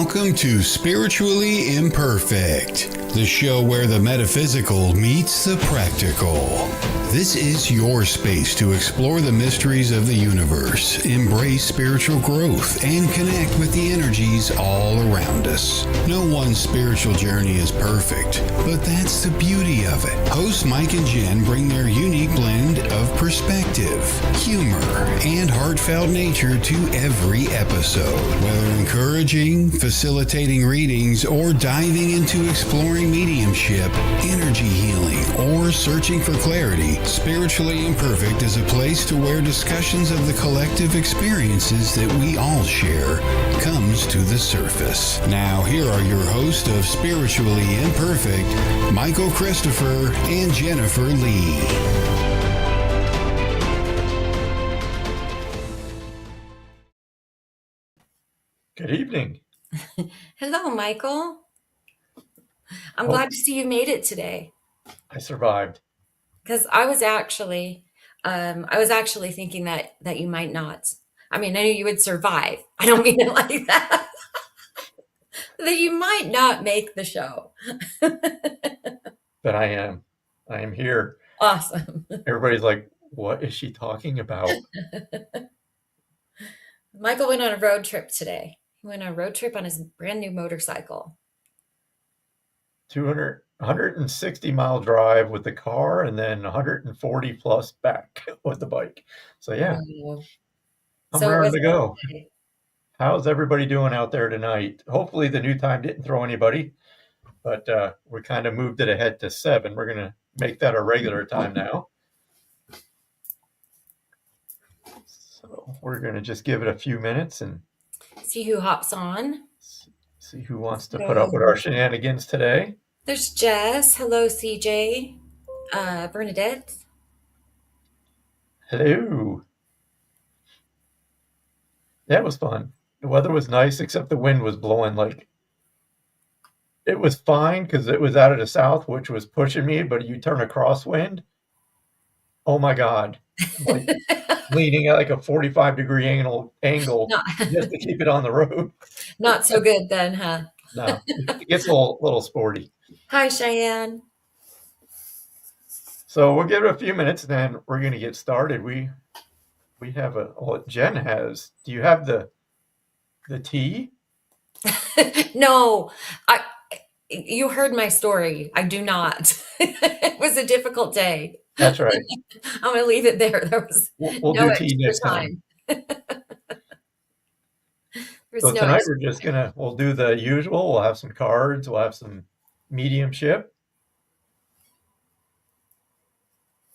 Welcome to Spiritually Imperfect, the show where the metaphysical meets the practical. This is your space to explore the mysteries of the universe, embrace spiritual growth, and connect with the energies all around us. No one spiritual journey is perfect, but that's the beauty of it. Hosts Mike and Jen bring their unique blend of perspective, humor, and heartfelt nature to every episode. Whether encouraging, facilitating readings, or diving into exploring mediumship, energy healing, or searching for clarity, Spiritually Imperfect is a place to where discussions of the collective experiences that we all share comes to the surface. Now, here are your hosts of Spiritually Imperfect, Michael Christopher and Jennifer Lee. Good evening. Hello, Michael. I'm glad to see you made it today. I survived. Because I was actually thinking that you might not. I mean, I knew you would survive. I don't mean it like that. That you might not make the show. But I am. I am here. Awesome. Everybody's like, what is she talking about? Michael went on a road trip today. He went on a road trip on his brand new motorcycle. 160-mile drive with the car and then 140 plus back with the bike. So yeah, I'm ready to go. How's everybody doing out there tonight? Hopefully the new time didn't throw anybody, but we kind of moved it ahead to 7. We're going to make that a regular time now. So we're going to just give it a few minutes and see who hops on. See who wants to put up with our shenanigans today. There's Jess. Hello, CJ. Bernadette. Hello. That was fun. The weather was nice, except the wind was blowing like... It was fine because it was out of the south, which was pushing me, but you turn a crosswind. Oh my God. Like leaning at like a 45-degree angle just to keep it on the road. Not so good then, huh? No, it gets a little sporty. Hi, Cheyenne. So we'll give it a few minutes, and then we're going to get started. We have Jen has. Do you have the tea? No, you heard my story. I do not. It was a difficult day. That's right. I'm going to leave it there. There was we'll do tea next time. So tonight we'll do the usual. We'll have some cards. We'll have some mediumship.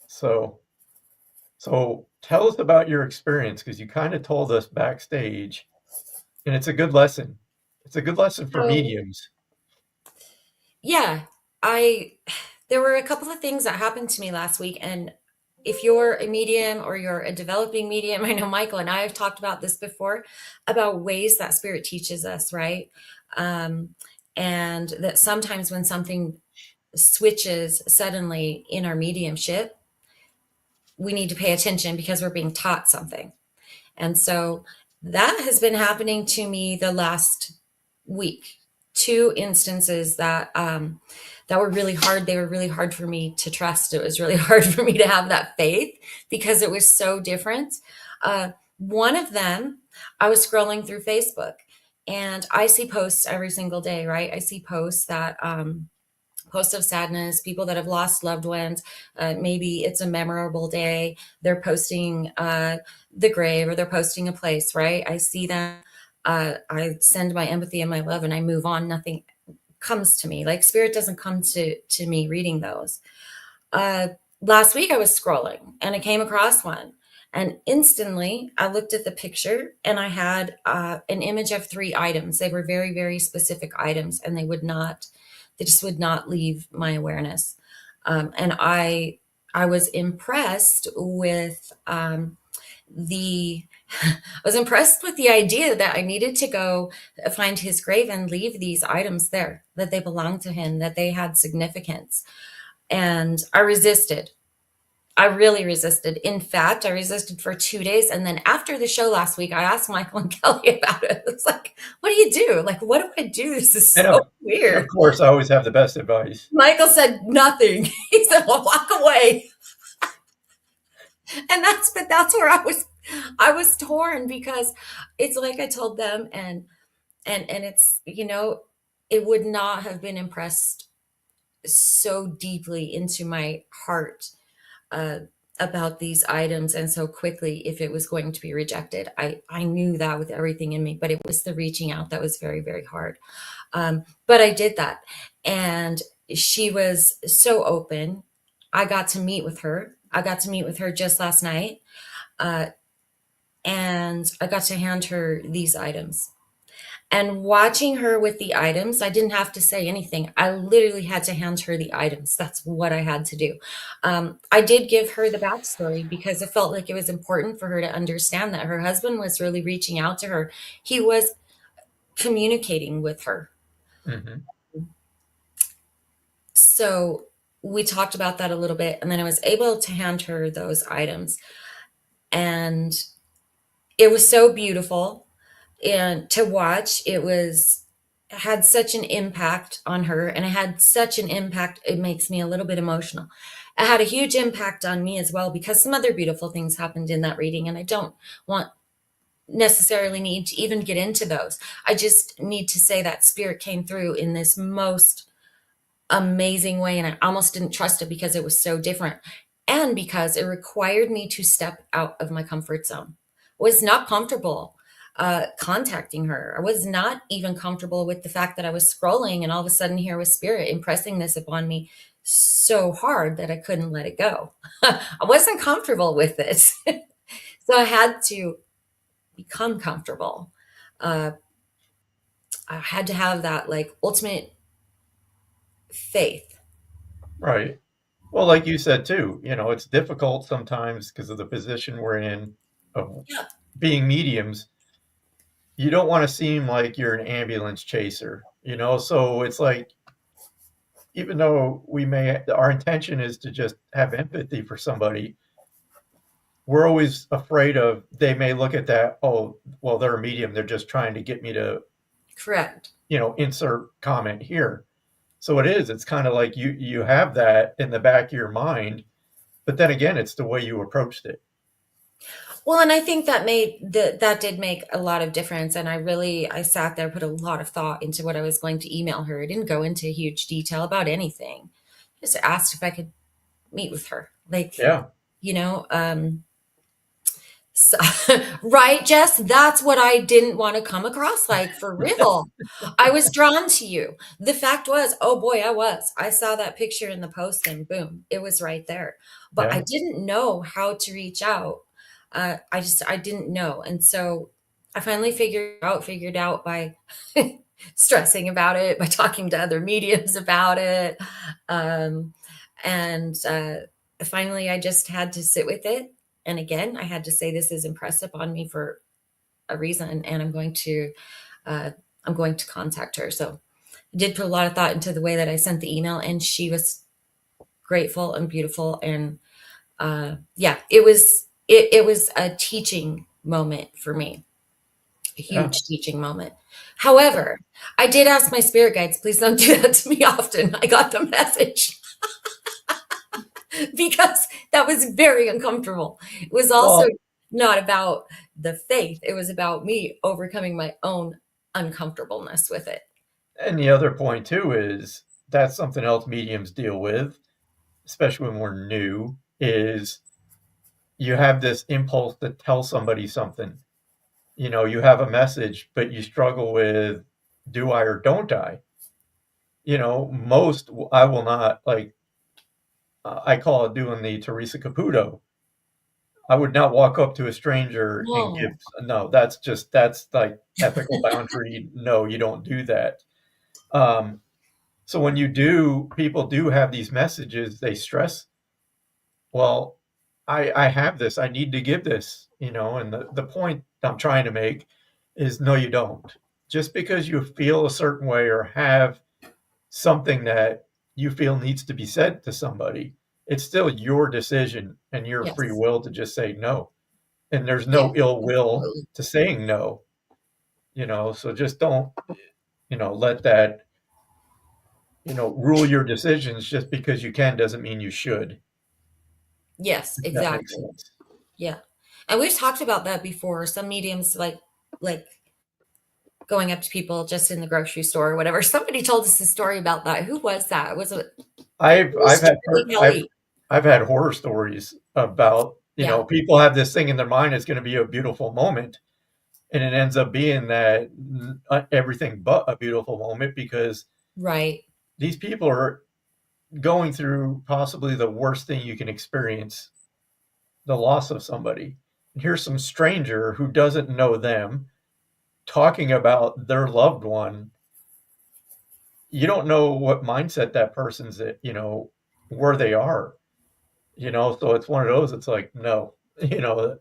So tell us about your experience, because you kind of told us backstage, and it's a good lesson. It's a good lesson for mediums. Yeah, there were a couple of things that happened to me last week, and if you're a medium or you're a developing medium, I know Michael and I have talked about this before, about ways that spirit teaches us, right? And that sometimes when something switches suddenly in our mediumship, we need to pay attention because we're being taught something. And so that has been happening to me the last week. 2 instances that were really hard. They were really hard for me to trust. It was really hard for me to have that faith because it was so different. One of them, I was scrolling through Facebook, and I see posts every single day, right? I see posts that posts of sadness, people that have lost loved ones. Maybe it's a memorable day. They're posting the grave, or they're posting a place, right? I see them. I send my empathy and my love, and I move on. Nothing comes to me. Like spirit doesn't come to me reading those. Last week I was scrolling and I came across one, and instantly I looked at the picture, and I had an image of 3 items. They were very, very specific items, and they just would not leave my awareness. And I was impressed with I was impressed with the idea that I needed to go find his grave and leave these items there, that they belonged to him, that they had significance. And I resisted. I really resisted. In fact, I resisted for 2 days. And then after the show last week, I asked Michael and Kelly about it. It's like, what do you do? Like, what do I do? This is And so of weird. course, I always have the best advice. Michael said nothing. He said, well, walk away. And that's where I was torn, because it's like I told them, and it's, it would not have been impressed so deeply into my heart, uh, about these items and so quickly if it was going to be rejected. I knew that with everything in me, but it was the reaching out that was very, very hard. But I did that. And she was so open. I got to meet with her. I got to meet with her just last night. Uh, and I got to hand her these items. And watching her with the items, I didn't have to say anything. I literally had to hand her the items. That's what I had to do. I did give her the backstory because it felt like it was important for her to understand that her husband was really reaching out to her. He was communicating with her. Mm-hmm. So we talked about that a little bit, and then I was able to hand her those items. And it was so beautiful and to watch. Had such an impact on her, and it had such an impact, it makes me a little bit emotional. It had a huge impact on me as well, because some other beautiful things happened in that reading, and I don't want necessarily need to even get into those. I just need to say that spirit came through in this most amazing way, and I almost didn't trust it because it was so different, and because it required me to step out of my comfort zone. Was not comfortable contacting her. I was not even comfortable with the fact that I was scrolling, and all of a sudden here was spirit impressing this upon me so hard that I couldn't let it go. I wasn't comfortable with it. So I had to become comfortable. uh, I had to have that like ultimate faith. Right. Well, like you said too, it's difficult sometimes because of the position we're in of Yeah. being mediums. You don't want to seem like you're an ambulance chaser, so it's like, even though our intention is to just have empathy for somebody, we're always afraid of, they may look at that, oh, well, they're a medium, they're just trying to get me to, Correct. insert comment here. So it's kind of like you have that in the back of your mind, but then again, it's the way you approached it. Well, and I think that did make a lot of difference. And I sat there, put a lot of thought into what I was going to email her. I didn't go into huge detail about anything. Just asked if I could meet with her. Like, Yeah. you know, so, right, Jess? That's what I didn't want to come across like, for real. I was drawn to you. The fact was, oh boy, I saw that picture in the post and boom, it was right there. But I Yeah. didn't know how to reach out. I didn't know. And so I finally figured out by stressing about it, by talking to other mediums about it. Um, and finally, I just had to sit with it. And again, I had to say, this is impressive on me for a reason, and uh, I'm going to contact her. So I did put a lot of thought into the way that I sent the email, and she was grateful and beautiful. And yeah, it was a teaching moment for me, a Yeah. huge teaching moment. However, I did ask my spirit guides, please don't do that to me often. I got the message. Because that was very uncomfortable. It was also Well, not about the faith. It was about me overcoming my own uncomfortableness with it. and the other point too is that's something else mediums deal with, especially when we're new, is you have this impulse to tell somebody something. You have a message, but you struggle with, do I or don't I? Most I will not, like, I call it doing the Teresa Caputo. I would not walk up to a stranger and No. no, that's like ethical boundary. No, you don't do that. Um, so when people do have these messages, they stress, well, I have this, I need to give this, and the point I'm trying to make is, no, you don't. Just because you feel a certain way or have something that you feel needs to be said to somebody, it's still your decision and your free Yes. will to just say no. And there's Yeah, no ill will absolutely. to saying no, so just don't, let that, rule your decisions. Just because you can doesn't mean you should, Yes, if that makes exactly. sense. Yeah. And we've talked about that before. Some mediums like going up to people just in the grocery store or whatever. Somebody told us the story about that. Who was that? I've It I've was had Charlie I've Kelly. I've had horror stories about, Yeah. people have this thing in their mind, it's going to be a beautiful moment, and it ends up being that everything but a beautiful moment, because Right. these people are going through possibly the worst thing you can experience, the loss of somebody. And here's some stranger who doesn't know them talking about their loved one. You don't know what mindset that person's at, where they are, so it's one of those, it's like, no,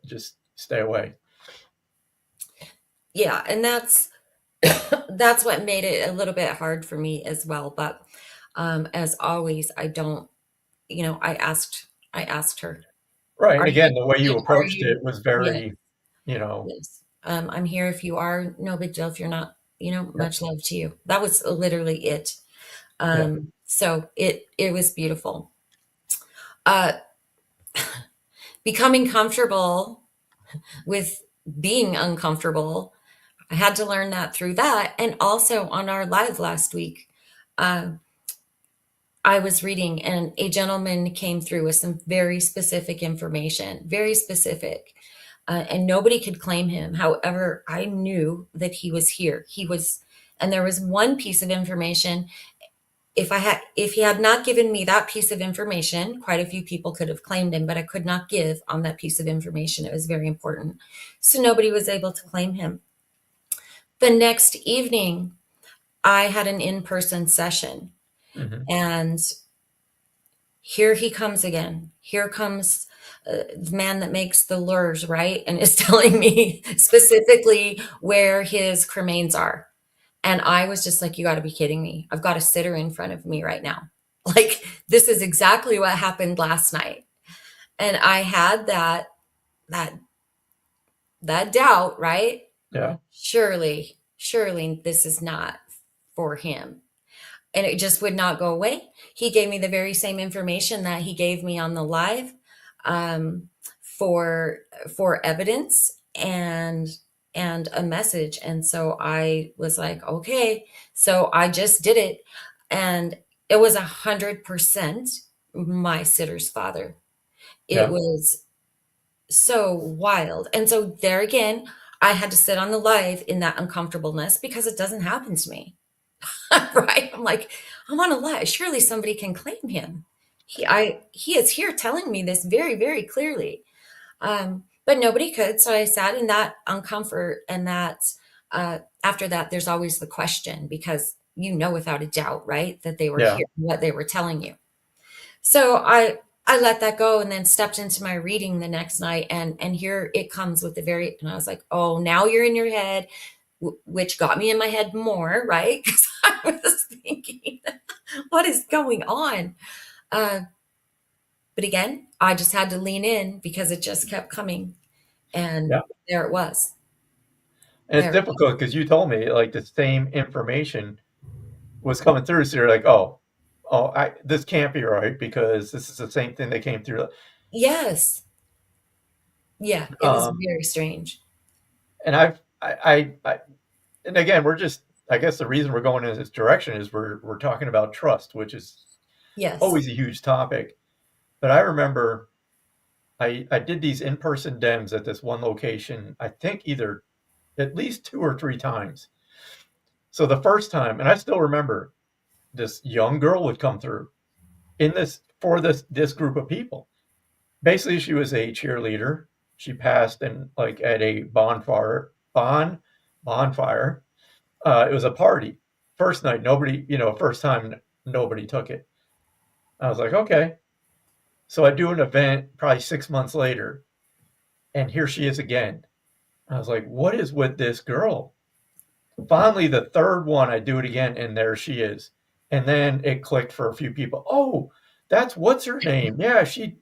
just stay away. Yeah. And that's what made it a little bit hard for me as well. But as always, I don't, I asked her, Right. And are you, again, the way you are approached you, it was yes, very, you know, yes. I'm here if you are, no big deal. If you're not, yeah, much love to you. That was literally it. yeah, So it was beautiful. Uh, Becoming comfortable with being uncomfortable. I had to learn that through that. And also on our live last week, uh, I was reading and a gentleman came through with some very specific information, very specific. And nobody could claim him. However, I knew that he was here. And there was one piece of information. If he had not given me that piece of information, quite a few people could have claimed him, but I could not give on that piece of information. It was very important. So nobody was able to claim him. The next evening, I had an in-person session, hmm, and here he comes again. Here comes the man that makes the lures, right? And is telling me specifically where his cremains are. And I was just like, you got to be kidding me. I've got a sitter in front of me right now. Like, this is exactly what happened last night. And I had that, that doubt, right? yeah, Surely this is not for him. And it just would not go away. He gave me the very same information that he gave me on the live, um, for evidence and a message. And so I was like, okay. So I just did it, and it was 100% my sitter's father. It yeah, was so wild. And so there again, I had to sit on the live in that uncomfortableness because it doesn't happen to me. Right? I'm like, I'm on a live. Surely somebody can claim him. He is here telling me this very, very clearly. But nobody could. So I sat in that uncomfort, and after that, there's always the question, because without a doubt, right, that they were yeah, here, what they were telling you. So I let that go and then stepped into my reading the next night, and here it comes with and I was like, oh, now you're in your head, which got me in my head more, right? Because I was thinking, what is going on? Uh, but again, I just had to lean in because it just kept coming. yeah. And there it was. And it's There. difficult because you told me like the same information was coming through. So you're like, this can't be right because this is the same thing that came through. Yes. Yeah. It was Um, very strange. and and again, I guess the reason we're going in this direction is we're talking about trust, which is Yes. always a huge topic. But I remember I did these in-person dems at this one location, I think either at least 2 or 3 times. So the first time, and I still remember, this young girl would come through in this group of people. Basically, she was a cheerleader. She passed and like at a bonfire. It was a party. First night, nobody, first time nobody took it. I was like, okay. So I do an event probably 6 months later, and here she is again. I was like, what is with this girl? Finally, the third one, I do it again, and there she is. And then it clicked for a few people. Oh, that's what's her name. Yeah, she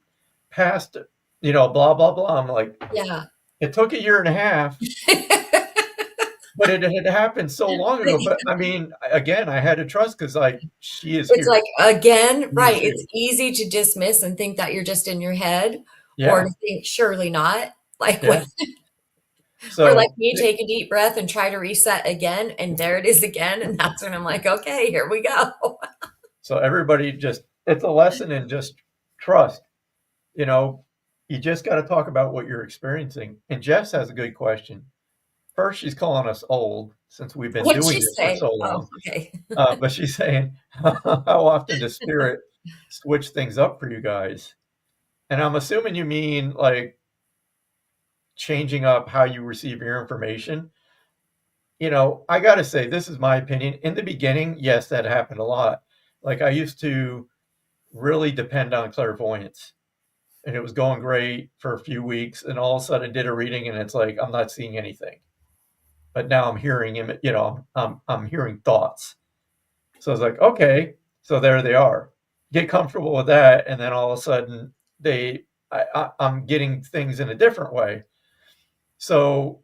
passed, blah, blah, blah. I'm like, Yeah. it took 1.5 years, but it had happened so long ago. But I mean, again, I had to trust because she is It's here. like, again, She is right. here. It's easy to dismiss and think that you're just in your head, or Yeah. to think, surely not. Like Yeah. when, or like So, me, take a deep breath and try to reset again, and there it is again. And that's when I'm like, okay, here we go. so everybody it's a lesson in just trust. You just got to talk about what you're experiencing. And Jess has a good question. First, she's calling us old since we've been What'd doing she this for say? so Oh, long. okay. But she's saying, how often does spirit switch things up for you guys? And I'm assuming you mean like changing up how you receive your information. I got to say, this is my opinion. In the beginning, yes, that happened a lot. Like I used to really depend on clairvoyance, and it was going great for a few weeks, and all of a sudden did a reading, and it's like I'm not seeing anything, but now I'm hearing him. I'm hearing thoughts. So I was like, okay, so there they are. Get comfortable with that, and then all of a sudden I'm getting things in a different way. So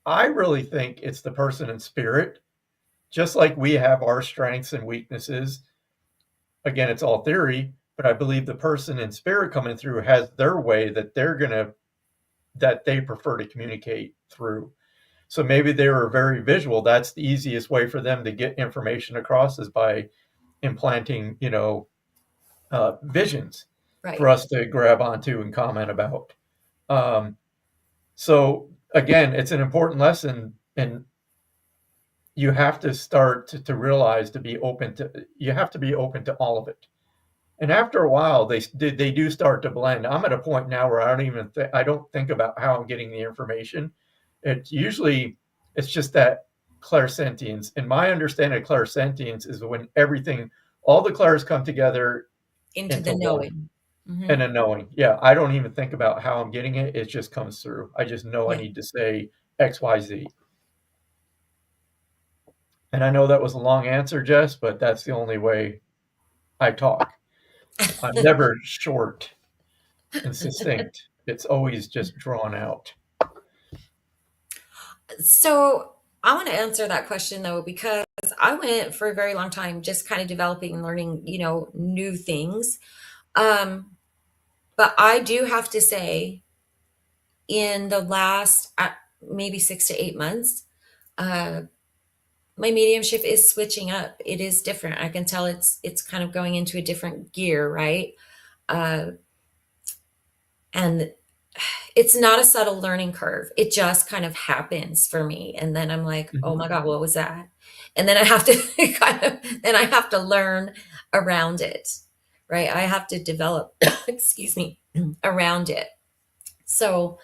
I really think it's the person in spirit, just like we have our strengths and weaknesses. Again, it's all theory, but I believe the person in spirit coming through has their way that they prefer to communicate through. So maybe they were very visual. That's the easiest way for them to get information across is by implanting, visions for Right. us to grab onto and comment about. Um, so again, it's an important lesson, and you have to start to realize you have to be open to all of it. And after a while, they do start to blend. I'm at a point now where I don't think about how I'm getting the information. It's just that clairsentience. And my understanding of clairsentience is when all the clairs come together Into into the one knowing. Hmm. and a knowing. Yeah, I don't even think about how I'm getting it. It just comes through. I just know I Yeah. need to say X, Y, Z. And I know that was a long answer, Jess, but that's the only way I talk. I'm never short and succinct. It's always just drawn out. So I want to answer that question though, because I went for a very long time just kind of developing and learning, new things. Um, but I do have to say, in the last maybe 6 to 8 months, uh, my mediumship is switching up. It is different. I can tell it's kind of going into a different gear, right? Uh, and it's not a subtle learning curve. It just kind of happens for me. And then I'm like, oh Mhm. my God, what was that? And then I have to then I have to learn around it, right? I have to develop, excuse me, around it. So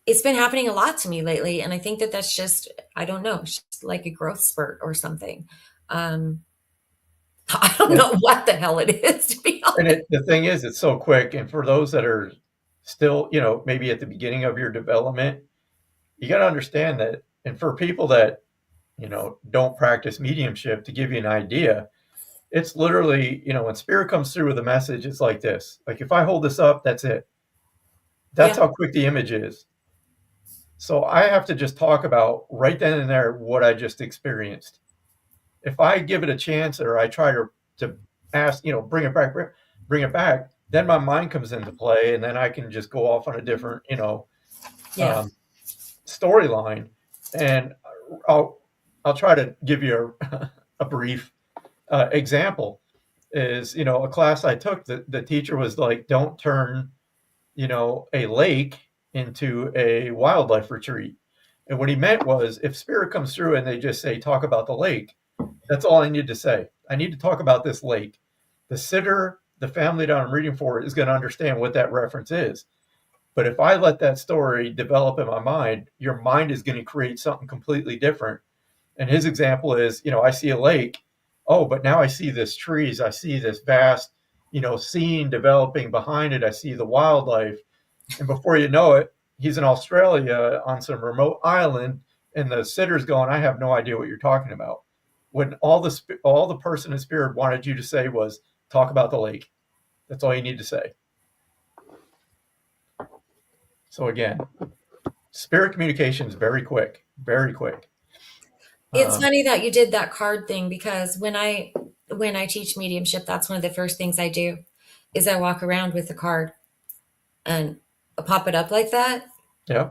it's been happening a lot to me lately. And I think that that's just, I don't know, it's just like a growth spurt or something. Um, I don't Yeah. know what the hell it is, to be And honest. the thing is, it's so quick. And for those that are still, maybe at the beginning of your development, you got to understand that. And for people that, don't practice mediumship, to give you an idea, it's literally, when spirit comes through with a message, it's like this. Like if I hold this up, that's it. That's Yeah. how quick the image is. So I have to just talk about right then and there what I just experienced. If I give it a chance or I try to ask, bring it back, then my mind comes into play, and then I can just go off on a different, Yeah. um, storyline. And I'll I'll try to give you a brief example. Is a class I took, the teacher was like, don't turn a lake into a wildlife retreat. And what he meant was if spirit comes through and they just say, talk about the lake, that's all I need to say. I need to talk about this lake. The sitter, the family that I'm reading for, is going to understand what that reference is. But if I let that story develop in my mind, your mind is going to create something completely different. And his example is, I see a lake. Oh, but now I see this trees. I see this vast, scene developing behind it. I see the wildlife. And before you know it, he's in Australia on some remote island, and the sitter's going, I have no idea what you're talking about. When all the person in spirit wanted you to say was, talk about the lake. That's all you need to say. So again, spirit communication is very quick, very quick. It's funny that you did that card thing, because when I teach mediumship, that's one of the first things I do is I walk around with the card and I pop it up like that. Yeah.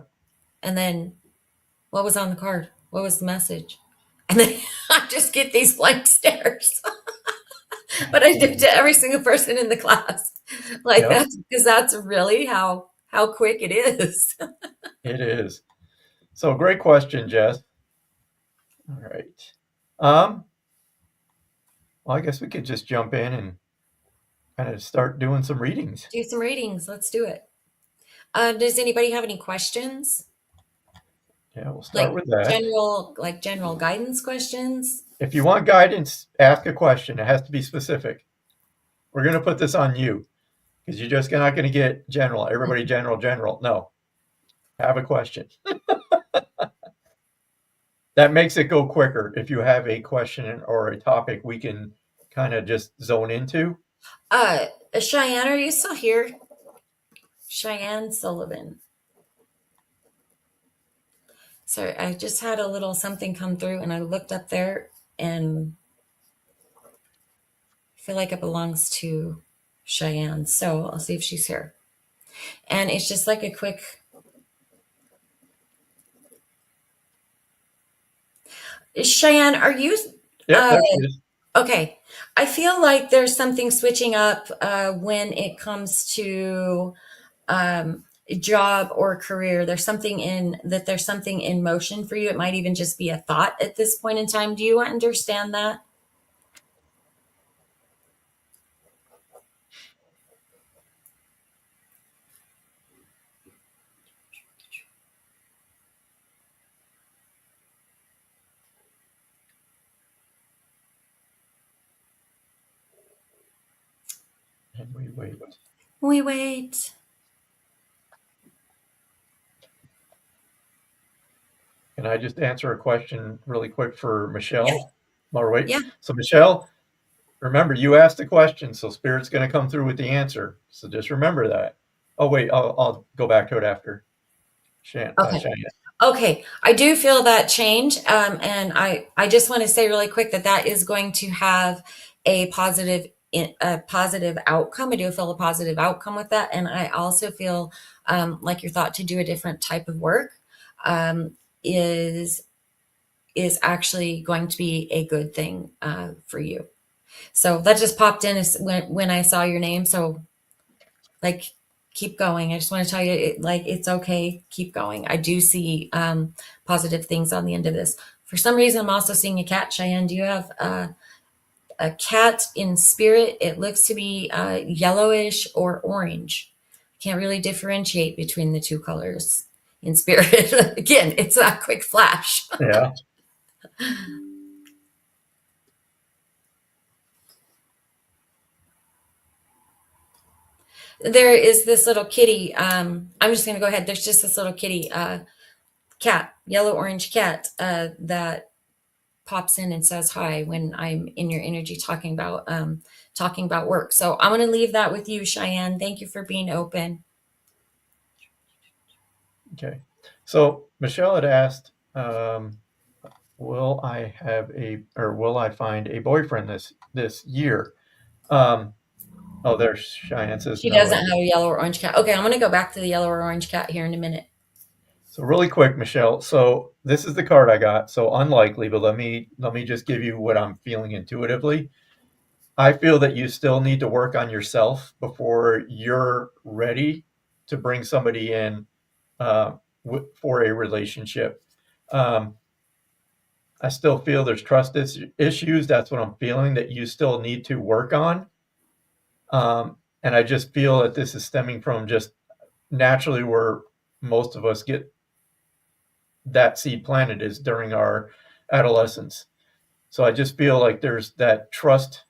And then what was on the card? What was the message? And then I just get these blank stares. But I do it to every single person in the class. Like Yep. that's because that's really how quick it is. It is. So great question, Jess. All right. Well, I guess we could just jump in and kind of start doing some readings. Do some readings. Let's do it. Does anybody have any questions? Yeah, we'll start with that. General guidance questions. If you want guidance, ask a question. It has to be specific. We're going to put this on you because you're just not going to get general. Everybody general. No. Have a question. That makes it go quicker. If you have a question or a topic we can kind of just zone into. Cheyenne, are you still here? Cheyenne Sullivan. Sorry, I just had a little something come through and I looked up there and I feel like it belongs to Cheyenne. So I'll see if she's here. And it's just like a quick. Cheyenne, are you? Yeah, there she is. Okay. I feel like there's something switching up when it comes to job or career. There's something in motion for you. It might even just be a thought at this point in time. Do you understand that? And we wait. We wait. Can I just answer a question really quick for Michelle? Yeah. Or wait. Yeah. So Michelle, remember you asked the question, so Spirit's going to come through with the answer. So just remember that. Oh wait, I'll go back to it after. Okay. Okay, I do feel that change, and I just want to say really quick that is going to have a positive outcome. I do feel a positive outcome with that, and I also feel like your thought to do a different type of work is actually going to be a good thing for you. So that just popped in when I saw your name. So like, keep going. I just want to tell you, it's okay. Keep going. I do see positive things on the end of this. For some reason, I'm also seeing a cat. Cheyenne, do you have a cat in spirit? It looks to be yellowish or orange. Can't really differentiate between the two colors in spirit. Again, it's a quick flash. Yeah. There is this little kitty. I'm just going to go ahead. There's just this little kitty cat, yellow orange cat that pops in and says hi when I'm in your energy talking about work. So I'm going to leave that with you, Cheyenne. Thank you for being open. Okay. So Michelle had asked, will I find a boyfriend this year? Oh, there's Cheyenne says she doesn't have a yellow or orange cat. Okay, I'm going to go back to the yellow or orange cat here in a minute. So really quick, Michelle. So this is the card I got. So unlikely, but let me just give you what I'm feeling intuitively. I feel that you still need to work on yourself before you're ready to bring somebody in for a relationship. I still feel there's trust issues. That's what I'm feeling that you still need to work on. And I just feel that this is stemming from just naturally where most of us get that seed planted is during our adolescence. So I just feel like there's that trust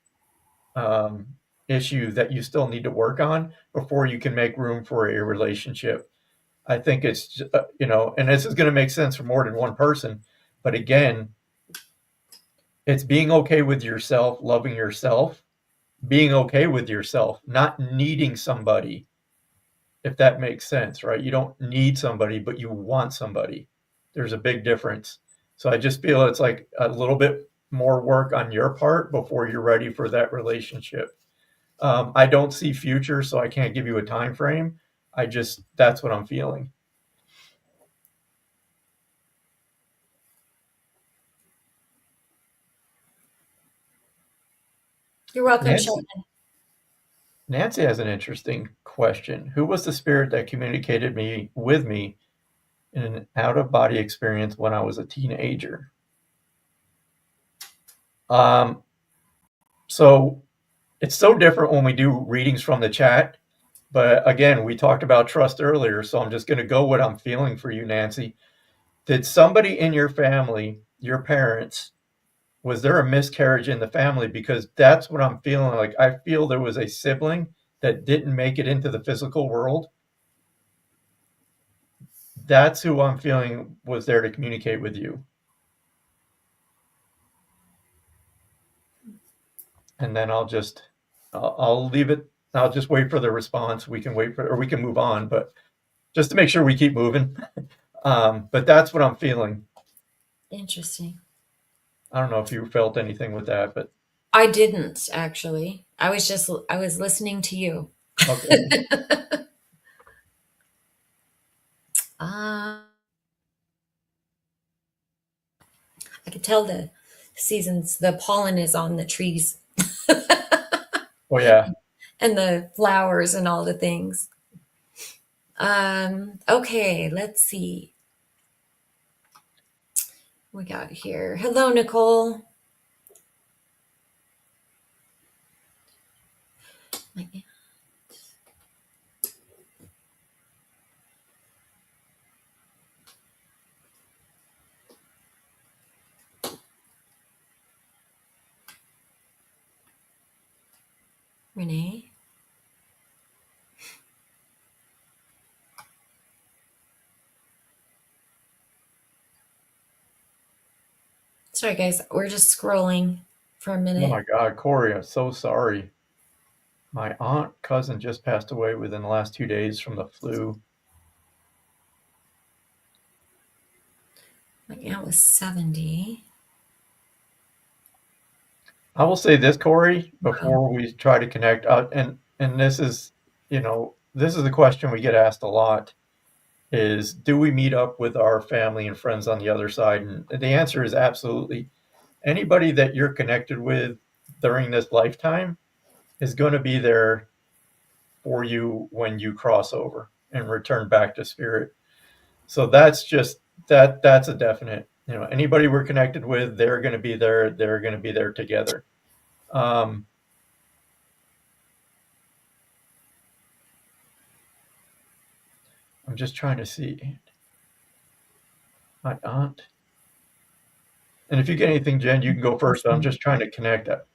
issue that you still need to work on before you can make room for a relationship. I think it's, and this is going to make sense for more than one person, but again, it's being okay with yourself, loving yourself, being okay with yourself, not needing somebody, if that makes sense, right? You don't need somebody, but you want somebody. There's a big difference. So I just feel it's like a little bit more work on your part before you're ready for that relationship. I don't see future, so I can't give you a time frame. That's what I'm feeling. You're welcome, Nancy, Sheldon. Nancy has an interesting question. Who was the spirit that communicated with me in an out of body experience when I was a teenager? So it's so different when we do readings from the chat. But again, we talked about trust earlier, so I'm just going to go what I'm feeling for you, Nancy. Did somebody in your family, your parents, was there a miscarriage in the family? Because that's what I'm feeling like. I feel there was a sibling that didn't make it into the physical world. That's who I'm feeling was there to communicate with you. And then I'll leave it. I'll just wait for the response. We can or we can move on, but just to make sure we keep moving. But that's what I'm feeling. Interesting. I don't know if you felt anything with that, but I didn't actually. I was listening to you. okay. I could tell the seasons, the pollen is on the trees. Oh yeah. And the flowers and all the things. Okay, let's see. We got here. Hello, Nicole. My aunt. Renee. Sorry, guys. We're just scrolling for a minute. Oh my God, Corey, I'm so sorry. My cousin just passed away within the last 2 days from the flu. My aunt was 70. I will say this, Corey, before we try to connect, and this is, this is a question we get asked a lot, is do we meet up with our family and friends on the other side? And the answer is absolutely. Anybody that you're connected with during this lifetime is going to be there for you when you cross over and return back to spirit. So that's just that's a definite. Anybody we're connected with, they're going to be there. They're going to be there together. I'm just trying to see my aunt. And if you get anything, Jen, you can go first. But I'm just trying to connect that.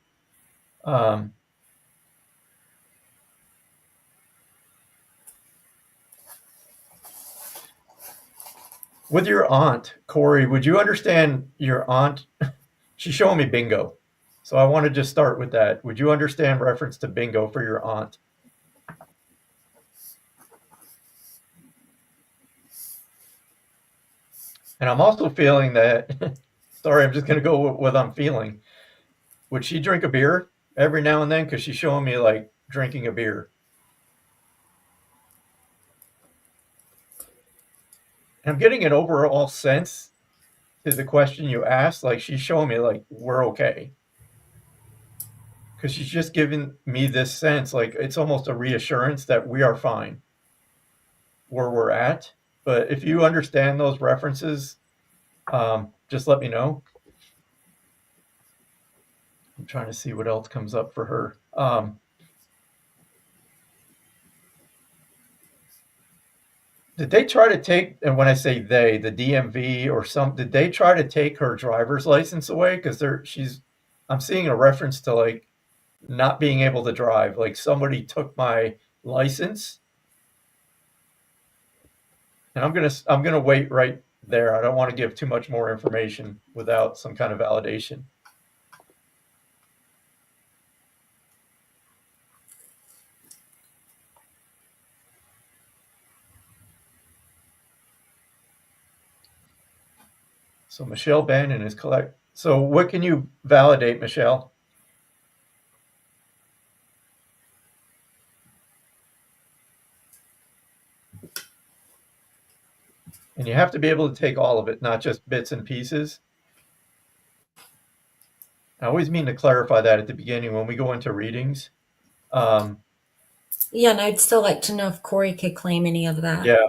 With your aunt, Corey, would you understand your aunt? She's showing me bingo. So I want to just start with that. Would you understand reference to bingo for your aunt? And I'm also feeling that, sorry, I'm just going to go with what I'm feeling. Would she drink a beer every now and then? Because she's showing me like drinking a beer. I'm getting an overall sense to the question you asked. Like she's showing me like we're okay. Because she's just giving me this sense, like it's almost a reassurance that we are fine where we're at. But if you understand those references, just let me know. I'm trying to see what else comes up for her. Did they try to take, and when I say they, the DMV or did they try to take her driver's license away? Because I'm seeing a reference to like not being able to drive. Like somebody took my license. And I'm gonna wait right there. I don't want to give too much more information without some kind of validation. So Michelle Bannon is collect. So what can you validate, Michelle? And you have to be able to take all of it, not just bits and pieces. I always mean to clarify that at the beginning when we go into readings. Yeah, and I'd still like to know if Corey could claim any of that. Yeah.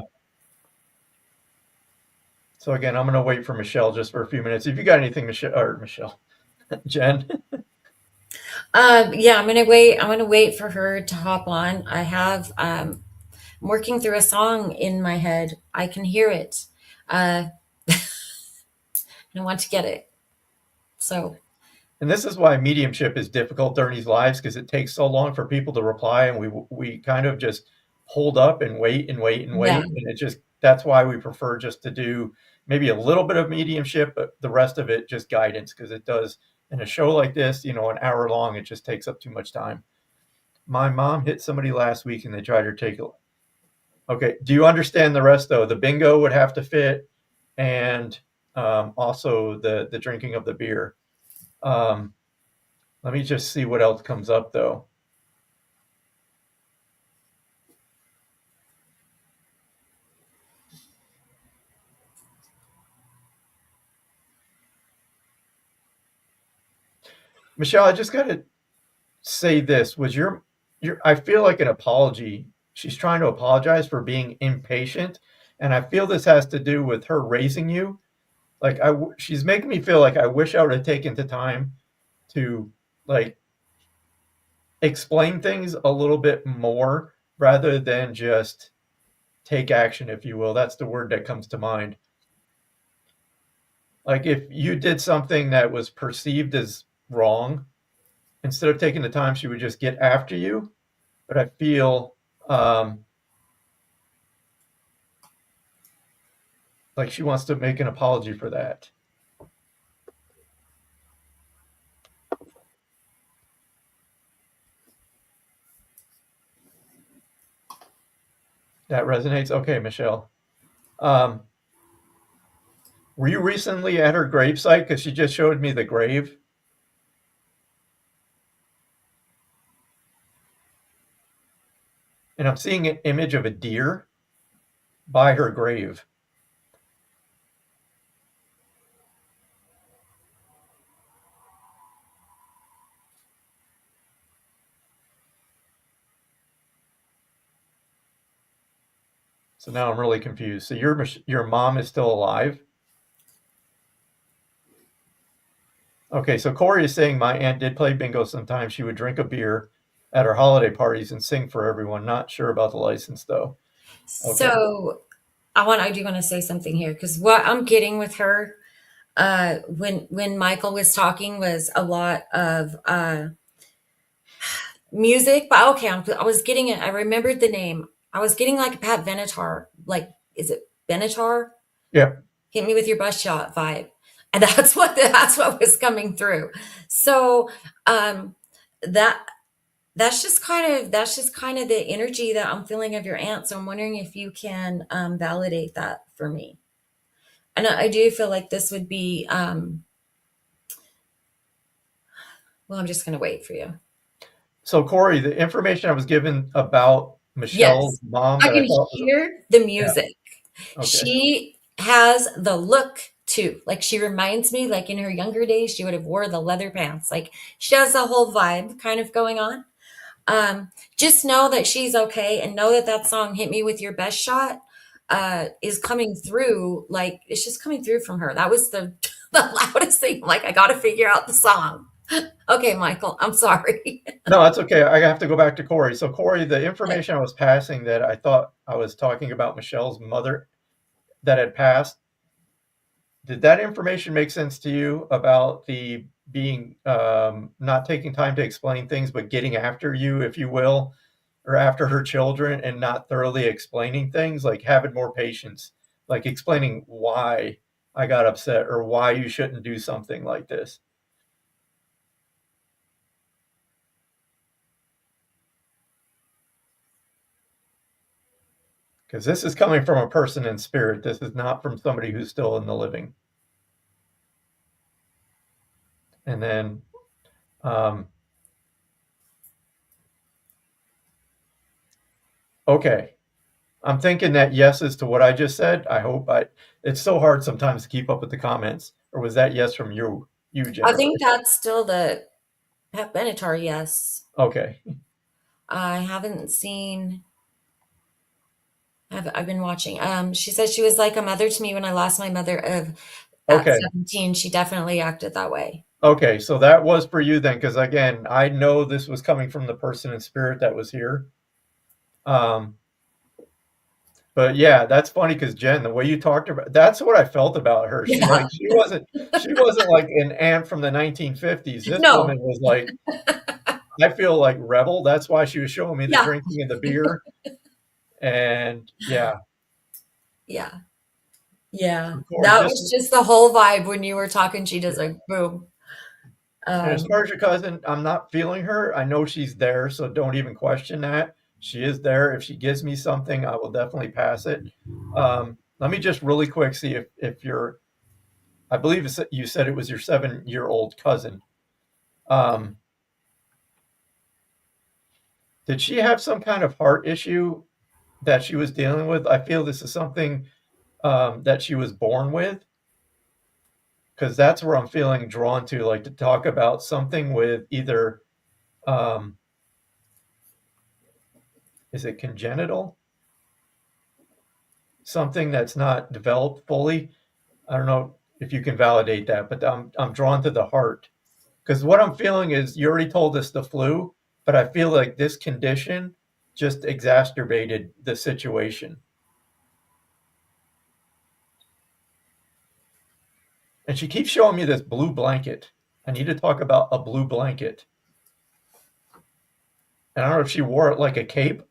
So again, I'm going to wait for Michelle just for a few minutes. If you got anything, Michelle, Jen. Yeah, I'm gonna wait. I'm gonna wait for her to hop on. I'm working through a song in my head. I can hear it. And I want to get it. So. And this is why mediumship is difficult during these lives, because it takes so long for people to reply, and we kind of just hold up and wait and wait and wait, Yeah. and that's why we prefer just to do maybe a little bit of mediumship, but the rest of it just guidance, because it does in a show like this, an hour long, it just takes up too much time. My mom hit somebody last week and they tried to take it. Okay, do you understand the rest though? The bingo would have to fit, and also the drinking of the beer. Let me just see what else comes up, though. Michelle, I just got to say this. Was I feel like an apology. She's trying to apologize for being impatient, and I feel this has to do with her raising you. Like she's making me feel like I wish I would have taken the time to like explain things a little bit more rather than just take action, if you will. That's the word that comes to mind. Like if you did something that was perceived as wrong, instead of taking the time, she would just get after you. But I feel like she wants to make an apology for that. That resonates. Okay, Michelle. Were you recently at her gravesite? Because she just showed me the grave. And I'm seeing an image of a deer by her grave. So now I'm really confused. So your mom is still alive? Okay, so Corey is saying my aunt did play bingo sometimes. She would drink a beer at her holiday parties and sing for everyone. Not sure about the license though. Okay. So I do want to say something here, because what I'm getting with her, when Michael was talking, was a lot of music. But okay, I was getting it. I remembered the name. I was getting like a Pat Benatar, like, is it Benatar? Yeah. Hit me with your bus shot vibe, and that's what was coming through. So that that's just kind of the energy that I'm feeling of your aunt. So I'm wondering if you can validate that for me. And I do feel like this would be well, I'm just going to wait for you. So Corey, the information I was given about Michelle's mom, I that can I thought hear the music. Okay. She has the look too. Like she reminds me, like in her younger days, she would have wore the leather pants. Like she has a whole vibe kind of going on. Just know that she's okay, and know that that song "Hit Me with Your Best Shot" is coming through. Like it's just coming through from her. That was the loudest thing. Like I got to figure out the song. Okay, Michael, I'm sorry. No, that's okay. I have to go back to Corey. So Corey, the information I was passing, that I thought I was talking about Michelle's mother that had passed, did that information make sense to you about the being not taking time to explain things, but getting after you, if you will, or after her children, and not thoroughly explaining things, like having more patience, like explaining why I got upset or why you shouldn't do something like this? Because this is coming from a person in spirit. This is not from somebody who's still in the living. And then okay. I'm thinking that yes is to what I just said. It's so hard sometimes to keep up with the comments. Or was that yes from you, I Jennifer? think that's still the Pep Benatar, yes. Okay. I haven't seen. I've been watching. She said she was like a mother to me when I lost my mother at Okay. 17. She definitely acted that way. Okay, so that was for you then, because again, I know this was coming from the person in spirit that was here. But yeah, that's funny because Jen, the way you talked about, that's what I felt about her. Yeah. She wasn't like an aunt from the 1950s. This No. woman was like, I feel like rebel. That's why she was showing me the Yeah. drinking and the beer. And yeah. Yeah. Yeah. Corey, That was just the whole vibe when you were talking. She just like boom. and as far as your cousin, I'm not feeling her. I know she's there, so don't even question that. She is there. If she gives me something, I will definitely pass it. Let me just really quick see if you're, I believe you said it was your 7-year-old cousin. Did she have some kind of heart issue that she was dealing with? I feel this is something that she was born with, because that's where I'm feeling drawn to, like to talk about something with either, is it congenital? Something that's not developed fully. I don't know if you can validate that, but I'm drawn to the heart, because what I'm feeling is you already told us the flu, but I feel like this condition just exacerbated the situation. And she keeps showing me this blue blanket. I need to talk about a blue blanket. And I don't know if she wore it like a cape.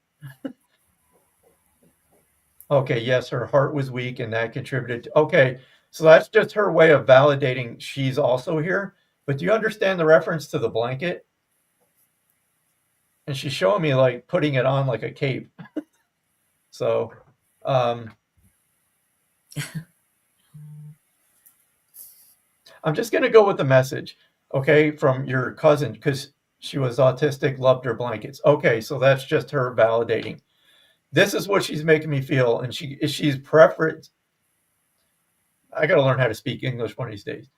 Okay, yes, her heart was weak and that contributed to, okay, so that's just her way of validating she's also here. But do you understand the reference to the blanket? And she's showing me like putting it on like a cape. So I'm just going to go with the message, okay, from your cousin, because she was autistic, loved her blankets. Okay, so that's just her validating. This is what she's making me feel, and she's preference. I got to learn how to speak English one of these days.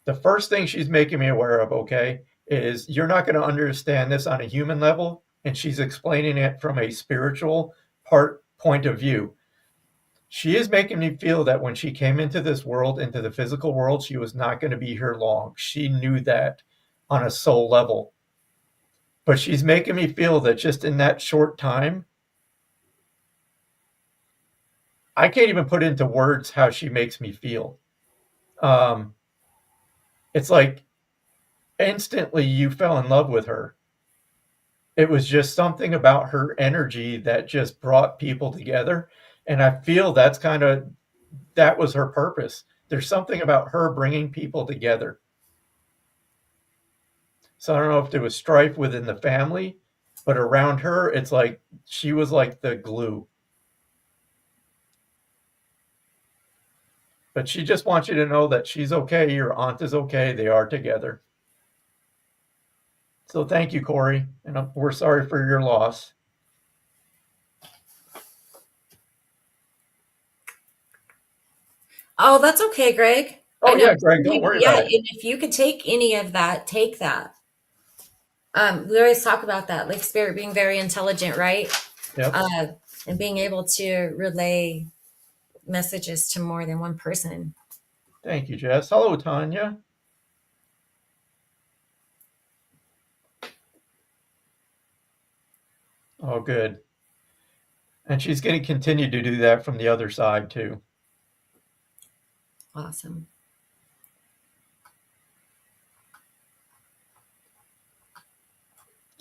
The first thing she's making me aware of, okay, is you're not going to understand this on a human level, and she's explaining it from a spiritual point of view. She is making me feel that when she came into this world, into the physical world, she was not going to be here long. She knew that on a soul level. But she's making me feel that just in that short time, I can't even put into words how she makes me feel. It's like instantly you fell in love with her. It was just something about her energy that just brought people together. And I feel that was her purpose. There's something about her bringing people together. So I don't know if there was strife within the family, but around her, it's like she was like the glue. But she just wants you to know that she's okay. Your aunt is okay. They are together. So thank you, Corey. And we're sorry for your loss. Oh, that's okay, Greg. Oh, yeah, Greg, don't worry about it. And if you could take any of that, take that. We always talk about that, like spirit being very intelligent, right? Yep. And being able to relay messages to more than one person. Thank you, Jess. Hello, Tanya. Oh, good. And she's going to continue to do that from the other side, too. Awesome.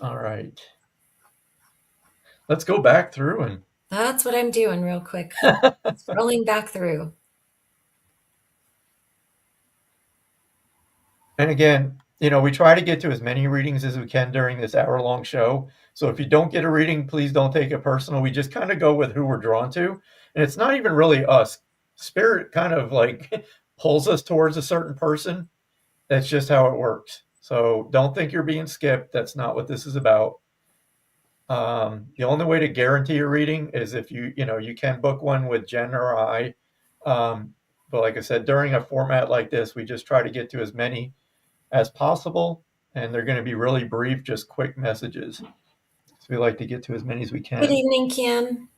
All right. Let's go back through and. That's what I'm doing real quick. Scrolling back through. And again, we try to get to as many readings as we can during this hour-long show. So if you don't get a reading, please don't take it personal. We just kind of go with who we're drawn to. And it's not even really us. Spirit kind of like pulls us towards a certain person. That's just how it works. So don't think you're being skipped. That's not what this is about. The only way to guarantee a reading is if you can book one with Jen or I. But like I said, during a format like this, we just try to get to as many as possible, and they're going to be really brief, just quick messages. So we like to get to as many as we can. Good evening, Kim.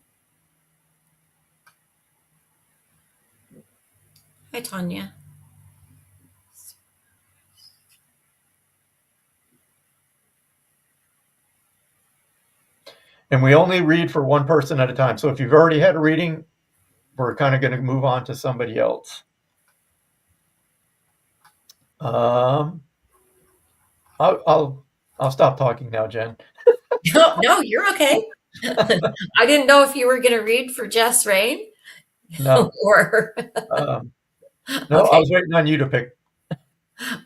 Hi, Tanya. And we only read for one person at a time. So if you've already had a reading, we're kind of going to move on to somebody else. I'll stop talking now, Jen. No, you're okay. I didn't know if you were going to read for Jess Rain. No. Or No, okay. I was waiting on you to pick.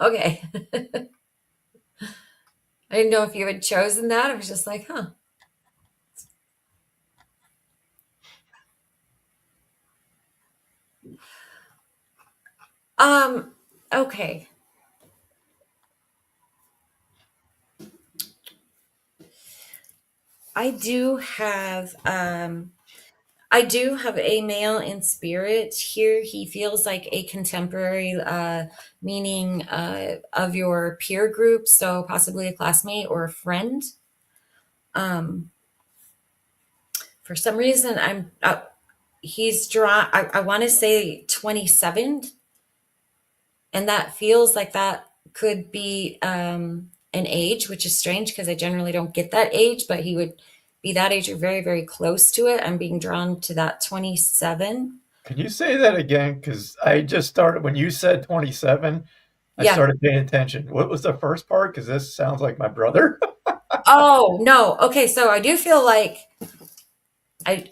Okay. I didn't know if you had chosen that. I was just like, huh. Okay. I do have a male in spirit here. He feels like a contemporary, meaning of your peer group, so possibly a classmate or a friend. For some reason, he's drawn. I want to say 27, and that feels like that could be an age, which is strange because I generally don't get that age, but he would be that age or very, very close to it. I'm being drawn to that 27. Can you say that again? Because I just started, when you said 27, I Yeah. started paying attention. What was the first part? Because this sounds like my brother. Oh, no. Okay, so I do feel like that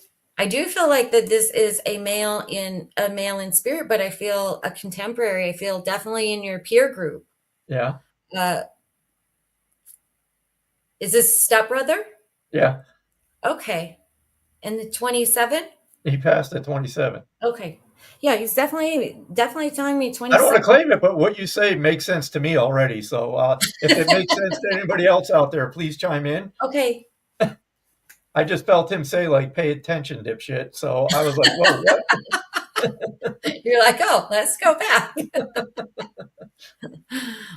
this is a male in spirit, but I feel a contemporary. I feel definitely in your peer group. Yeah. Is this stepbrother? Yeah. Okay. And the 27? He passed at 27. Okay. Yeah, he's definitely telling me I don't want 27. to claim it, but what you say makes sense to me already. So if it makes sense to anybody else out there, please chime in. Okay. I just felt him say, like, pay attention, dipshit. So I was like, whoa, what? You're like, oh, let's go back.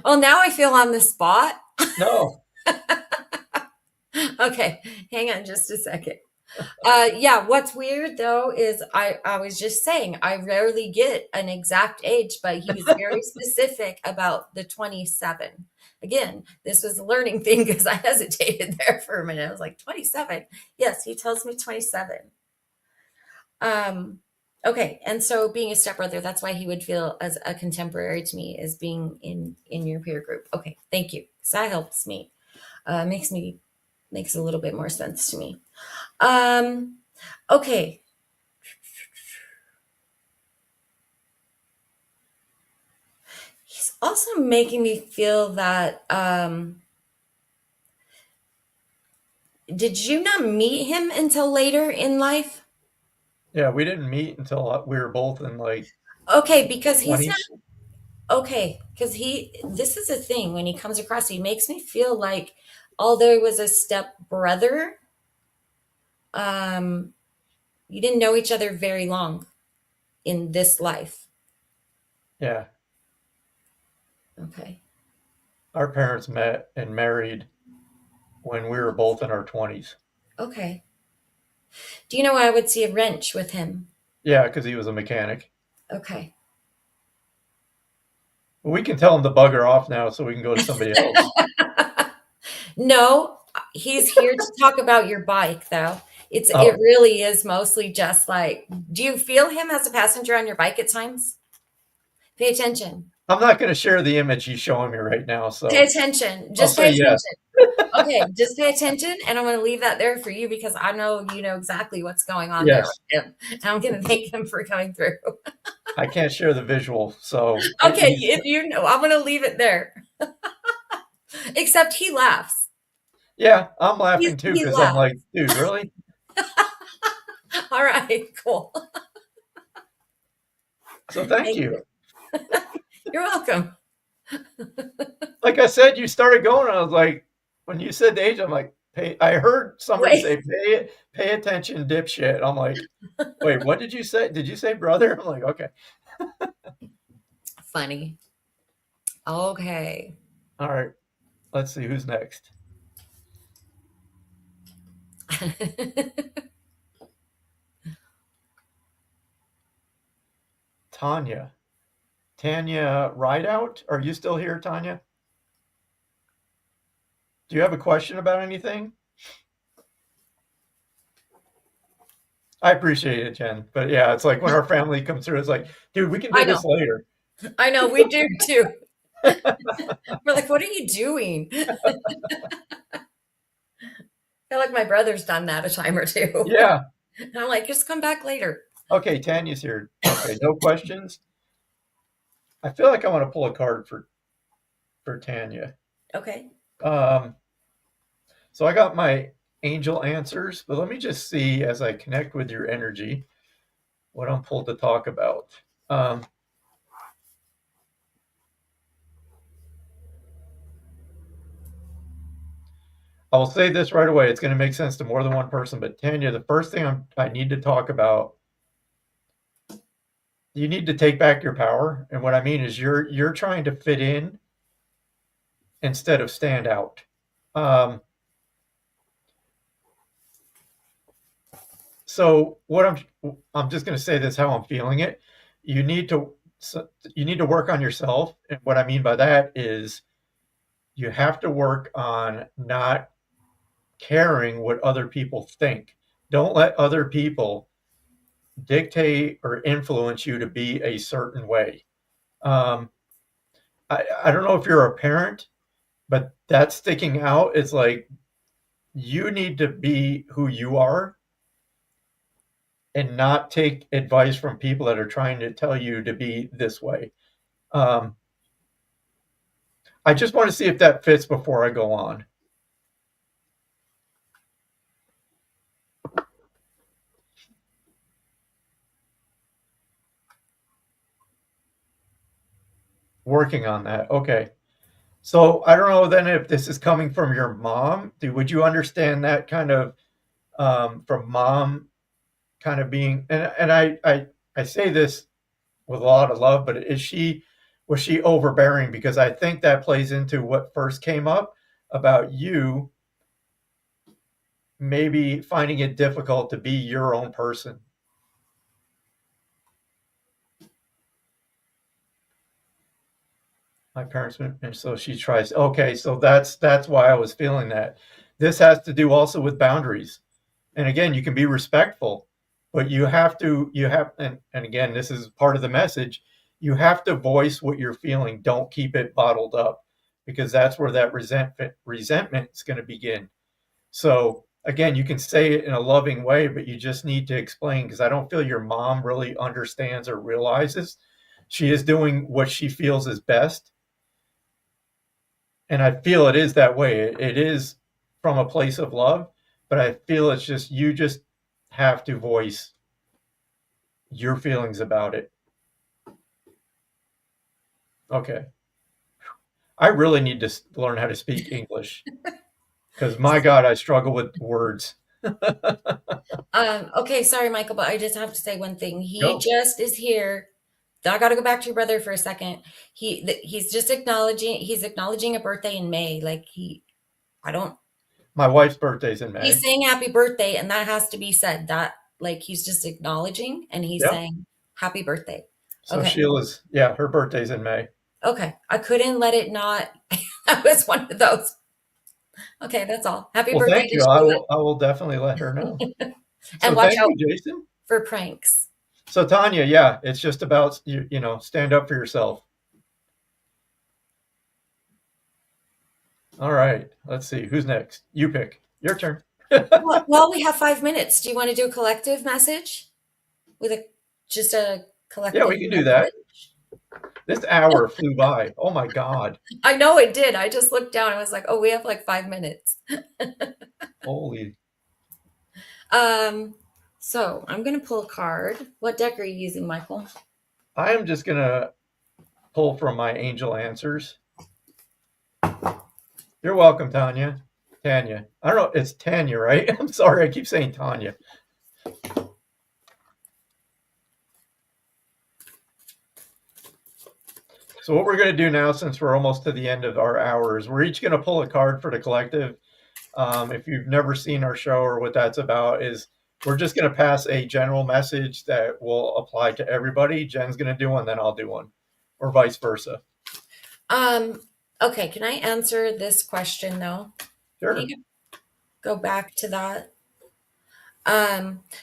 Well, now I feel on the spot. No. Okay, hang on just a second. Yeah, what's weird though is I was just saying I rarely get an exact age, but he was very specific about the 27. Again, this was a learning thing because I hesitated there for a minute. I was like, 27? Yes, he tells me 27. Okay, and so being a stepbrother, that's why he would feel as a contemporary to me as being in your peer group. Okay, thank you. So that helps me. Makes a little bit more sense to me. Okay. He's also making me feel that, did you not meet him until later in life? Yeah, we didn't meet until we were both in like. Okay, because he's 20s. not, okay, because this is a thing when he comes across, he makes me feel like, although he was a step brother, you didn't know each other very long in this life. Yeah. Okay. Our parents met and married when we were both in our 20s. Okay. Do you know I would see a wrench with him? Yeah, because he was a mechanic. Okay. We can tell him to bugger off now so we can go to somebody else. No, he's here to talk about your bike, though. It really is mostly just like, do you feel him as a passenger on your bike at times? Pay attention. I'm not going to share the image he's showing me right now. So pay attention. Just pay attention. Yes. Okay, just pay attention, and I'm going to leave that there for you because I know you know exactly what's going on there with him. And I'm going to thank him for coming through. I can't share the visual, so okay, if you know, I'm going to leave it there. Except he laughs. Yeah, I'm laughing too because I'm like, dude, really? All right, cool. So thank you. You're welcome. Like I said, you started going. I was like, when you said the age, I'm like, I heard somebody Wait. say, pay attention, dipshit. I'm like, wait, what did you say? Did you say brother? I'm like, okay. Funny. Okay. All right. Let's see who's next. Tanya. Tanya Rideout. Are you still here, Tanya? Do you have a question about anything? I appreciate it, Jen. But yeah, it's like when our family comes through, it's like, dude, we can do this later. I know, we do too. We're like, what are you doing? I feel like my brother's done that a time or two. Yeah. And I'm like, just come back later. Okay, Tanya's here. Okay, no questions. I feel like I want to pull a card for Tanya. Okay. So I got my angel answers, but let me just see as I connect with your energy what I'm pulled to talk about. I will say this right away. It's going to make sense to more than one person, but Tanya, the first thing I need to talk about, you need to take back your power. And what I mean is you're trying to fit in instead of stand out. So what I'm just going to say this how I'm feeling it. You need to work on yourself, and what I mean by that is you have to work on not caring what other people think. Don't let other people dictate or influence you to be a certain way. I don't know if you're a parent, but that's sticking out. It's like you need to be who you are and not take advice from people that are trying to tell you to be this way. I just want to see if that fits before I go on. Working on that. Okay. So I don't know then if this is coming from your mom. Would you understand that kind of from mom kind of being and I say this with a lot of love, but was she overbearing? Because I think that plays into what first came up about you maybe finding it difficult to be your own person. My parents, and so she tries. Okay, so that's why I was feeling that. This has to do also with boundaries. And again, you can be respectful, but and again, this is part of the message. You have to voice what you're feeling. Don't keep it bottled up, because that's where that resentment is going to begin. So again, you can say it in a loving way, but you just need to explain, because I don't feel your mom really understands or realizes. She is doing what she feels is best. And I feel it is that way. It is from a place of love, but I feel it's just, you just have to voice your feelings about it. Okay. I really need to learn how to speak English, because my God, I struggle with words. Okay, sorry, Michael, but I just have to say one thing. He Go. just is here. I got to go back to your brother for a second. He's just acknowledging a birthday in May. Like My wife's birthday's in May. he's saying happy birthday, and that has to be said. That like he's just acknowledging, and he's saying happy birthday. So Okay. Sheila's, her birthday's in May. Okay, I couldn't let it not. That was one of those. Okay, that's all. Happy Well, birthday thank to you. Sheila. I will definitely let her know. And So watch thank out you, Jason. for pranks. So Tanya, it's just about stand up for yourself. All right, let's see who's next. You pick. Your turn. Well, we have 5 minutes. Do you want to do a collective message with just a collective? Yeah, we can do that. This hour flew by. Oh my God. I know it did. I just looked down and I was like, oh, we have like 5 minutes. Holy. So I'm going to pull a card. What deck are you using, Michael? I am just going to pull from my angel answers. You're welcome, Tanya. Tanya. I don't know. It's Tanya, right? I'm sorry. I keep saying Tanya. So what we're going to do now, since we're almost to the end of our hours, we're each going to pull a card for the collective. If you've never seen our show or what that's about, is we're just going to pass a general message that will apply to everybody. Jen's going to do one, then I'll do one, or vice versa. Okay, can I answer this question though? Sure. Can you go back to that?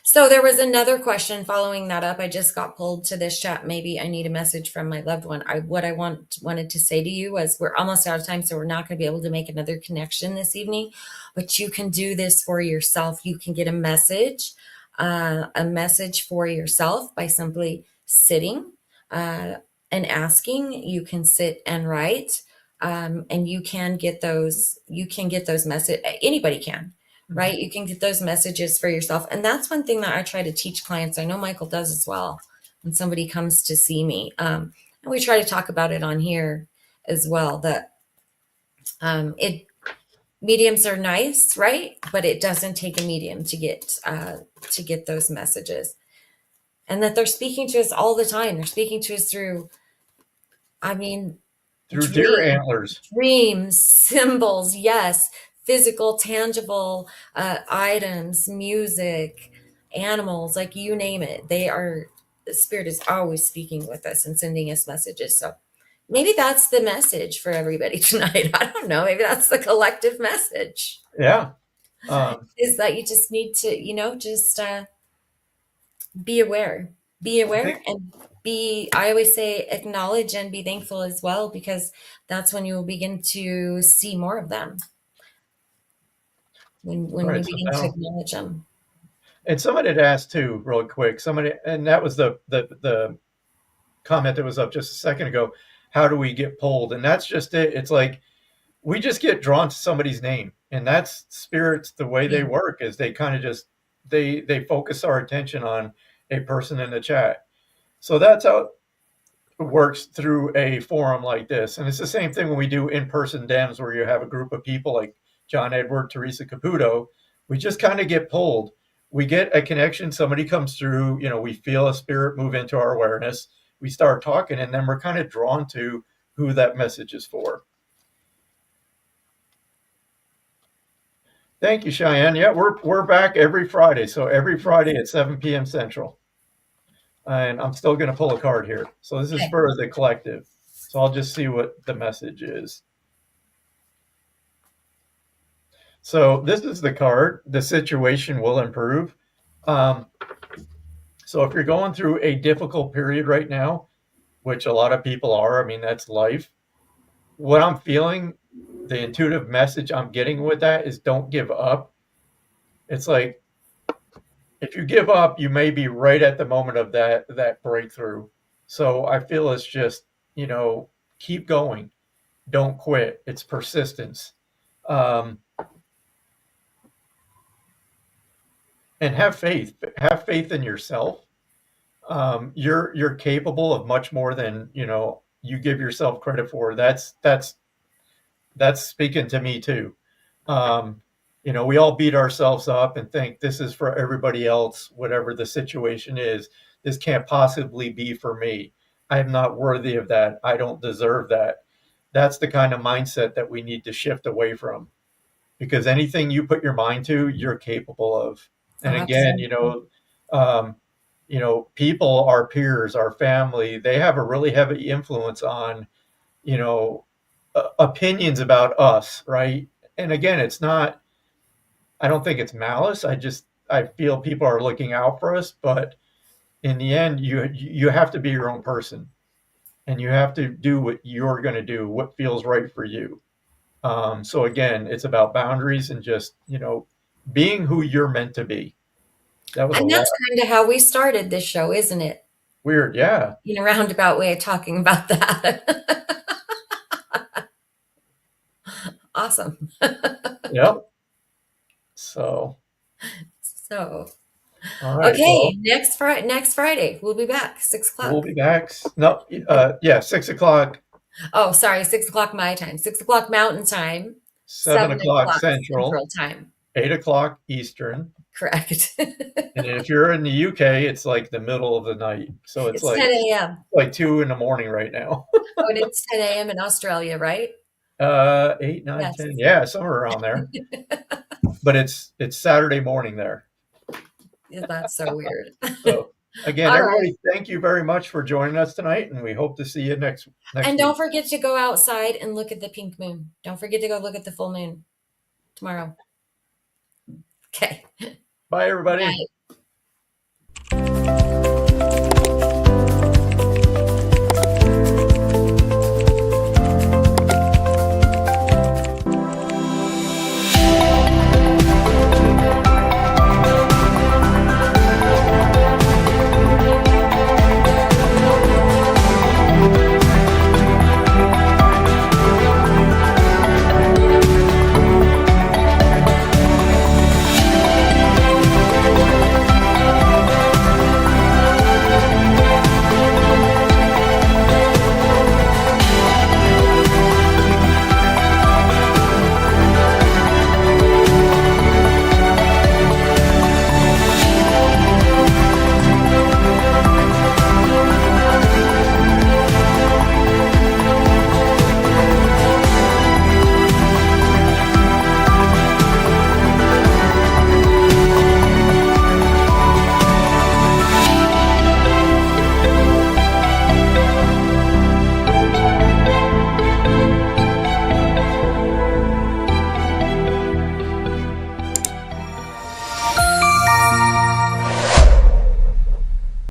So there was another question following that up. I just got pulled to this chat. Maybe I need a message from my loved one. What I wanted to say to you was we're almost out of time, so we're not going to be able to make another connection this evening. But you can do this for yourself. You can get a message for yourself by simply sitting and asking. You can sit and write, and you can get those. You can get those messages. Anybody can. Right? You can get those messages for yourself. And that's one thing that I try to teach clients. I know Michael does as well. When somebody comes to see me, and we try to talk about it on here as well, that mediums are nice, right? But it doesn't take a medium to get those messages. And that they're speaking to us all the time. They're speaking to us through deer antlers, dreams, symbols, yes, physical, tangible items, music, animals, like you name it. The spirit is always speaking with us and sending us messages. So maybe that's the message for everybody tonight. I don't know. Maybe that's the collective message. Yeah. Is that you just need to, just be aware. Be aware and I always say acknowledge and be thankful as well, because that's when you will begin to see more of them. When you begin to acknowledge them. And somebody had asked too, real quick, and that was the comment that was up just a second ago. How do we get pulled? And that's just it. It's like we just get drawn to somebody's name, and that's spirits. The way they work is they kind of just they focus our attention on a person in the chat. So that's how it works through a forum like this. And it's the same thing when we do in-person DEMs, where you have a group of people like John Edward, Teresa Caputo. We just kind of get pulled. We get a connection. Somebody comes through, we feel a spirit move into our awareness. We start talking, and then we're kind of drawn to who that message is for. Thank you, Cheyenne. Yeah, we're back every Friday. So every Friday at 7 p.m. Central. And I'm still going to pull a card here. So this is for the collective. So I'll just see what the message is. So this is the card. The situation will improve. So if you're going through a difficult period right now, which a lot of people are, that's life. What I'm feeling, the intuitive message I'm getting with that is don't give up. It's like, if you give up, you may be right at the moment of that breakthrough. So I feel it's just, keep going. Don't quit. It's persistence. And have faith. Have faith in yourself. You're capable of much more than, you give yourself credit for. That's speaking to me too. We all beat ourselves up and think this is for everybody else, whatever the situation is. This can't possibly be for me. I am not worthy of that. I don't deserve that. That's the kind of mindset that we need to shift away from, because anything you put your mind to, you're capable of. And again, people, our peers, our family, they have a really heavy influence on, opinions about us, right? And again, it's not, I don't think it's malice. I feel people are looking out for us, but in the end, you have to be your own person, and you have to do what you're going to do, what feels right for you. So again, it's about boundaries and just, being who you're meant to be. And that's kind of how we started this show, isn't it? Weird, yeah. In a roundabout way of talking about that. Awesome. Yep. So All right. Okay, Well, next Friday we'll be back 6 o'clock. we'll be back. No, yeah, 6 o'clock, Oh, sorry, 6 o'clock my time, 6 o'clock Mountain Time, 7 o'clock 7 o'clock Central, Central Time. 8 o'clock Eastern. Correct. And if you're in the UK, it's like the middle of the night. So it's It's 10 a.m. like 2 in the morning right now. Oh, and it's 10 a.m. in Australia, right? 8, 9, Yes. 10. Yeah, somewhere around there. But it's Saturday morning there. That's so weird. So again, All right. everybody, thank you very much for joining us tonight, and we hope to see you next And week. don't forget to go outside and look at the pink moon. Don't forget to go look at the full moon tomorrow. Okay. Bye, everybody. Night.